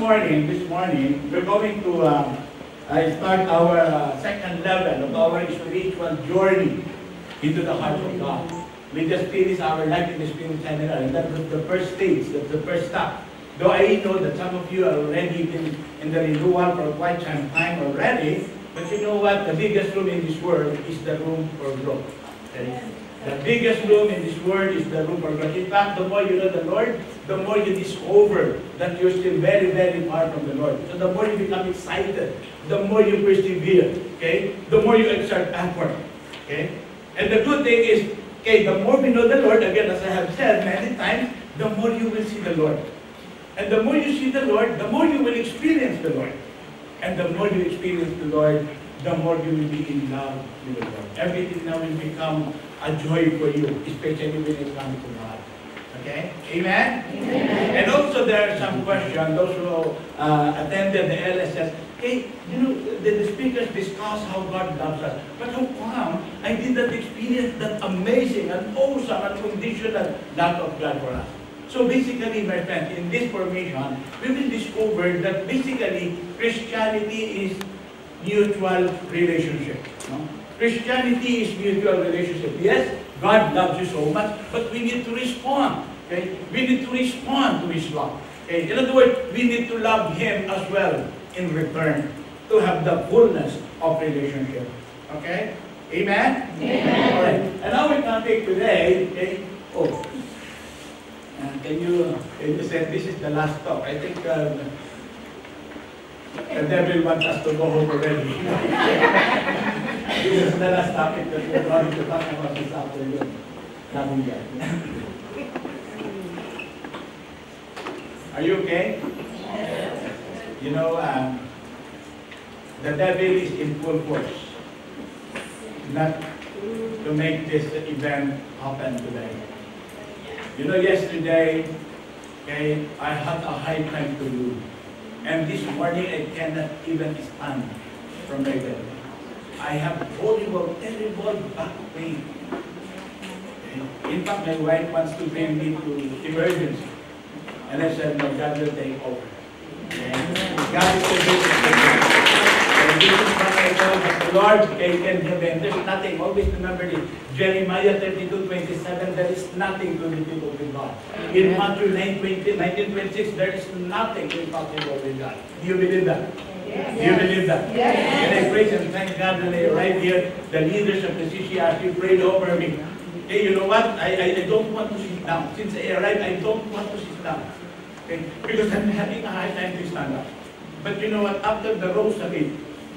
morning, we're going to start our second level of our spiritual journey into the heart of God. We just finished our Life in the Spirit seminar, and that was the first stage, that's the first step. Though I know that some of you are already been in the renewal for quite some time already, but you know what? The biggest room in this world is the room for growth. Okay? The biggest room in this world is the room for growth. In fact, the more you know the Lord, the more you discover that you're still very, very far from the Lord. So the more you become excited, the more you persevere, okay? The more you exert effort, okay? And the good thing is, okay, the more we know the Lord, again, as I have said many times, the more you will see the Lord. And the more you see the Lord, the more you will experience the Lord. And the more you experience the Lord, the more you will be in love with the Lord. Everything now will become a joy for you, especially when it comes to God. Okay? Amen? Amen. And also there are some questions. Those who attended the LSS, okay, you know, the speakers discuss how God loves us. But how come I did not experience that amazing and awesome and conditional love of God for us? So basically, my friends, in this formation, we will discover that basically Christianity is mutual relationship. No? Christianity is mutual relationship. Yes, God loves you so much, but we need to respond. Okay? We need to respond to His love. Okay? In other words, we need to love Him as well in return to have the fullness of relationship. Okay? Amen? Amen. All right. And our topic today, okay? Oh. Can you say this is the last talk? I think the devil wants us to go home already. This is the last topic that we're going to talk about this afternoon. Nothing yet. Are you okay? Yes. You know, the devil is in full force not to make this event happen today. You know, yesterday, okay, I had a high time to do. And this morning, I cannot even stand from my bed. I have horrible, terrible back pain. Okay. In fact, my wife wants to bring me to emergency. And I said, no, God will take over. Okay. God is the greatest. And this is what I know that the Lord can heaven. There's nothing. Always remember this. Jeremiah 32:27, there is nothing to be difficult with God. In Matthew 19:26, there is nothing impossible with God. Do you believe that? Yes. Do you believe that? Yes. And I praise and thank God when I arrived here, the leaders of the CCRC prayed over me. Hey, you know what? I don't want to sit down. Since I arrived, I don't want to sit down. Okay? Because I'm having a hard time to stand up. But you know what? After the rosary,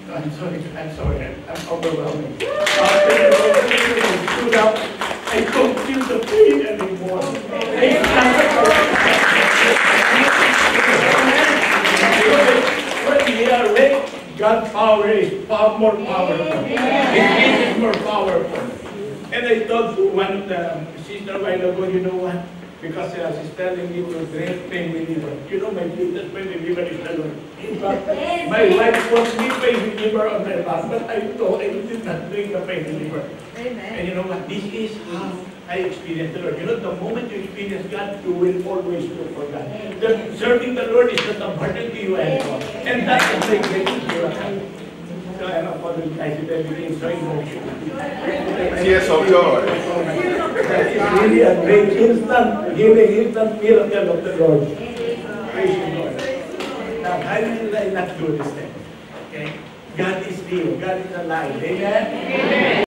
I'm sorry, I'm overwhelming. After the rosary stood up, I don't feel the pain anymore. When we are awake, God's power is far more powerful. His peace is more powerful. And I told one of the sister a while ago, you know what? Because she's telling me to drink pain reliever. You know, my greatest pain reliever is the Lord. In fact, my wife wants me pain reliever on my lap, but I did not drink the pain reliever. Amen. And you know what? This is how I experience the Lord. You know, the moment you experience God, you will always look for God. Serving the Lord is not a burden to you anymore. And that's the great thing you have. So I apologize if everything is so emotional. Tears of joy. That is really a great instant miracle of the Lord. Praise the Lord. Now, how will I not do this thing? Okay? God is real. God is alive. Amen? Amen.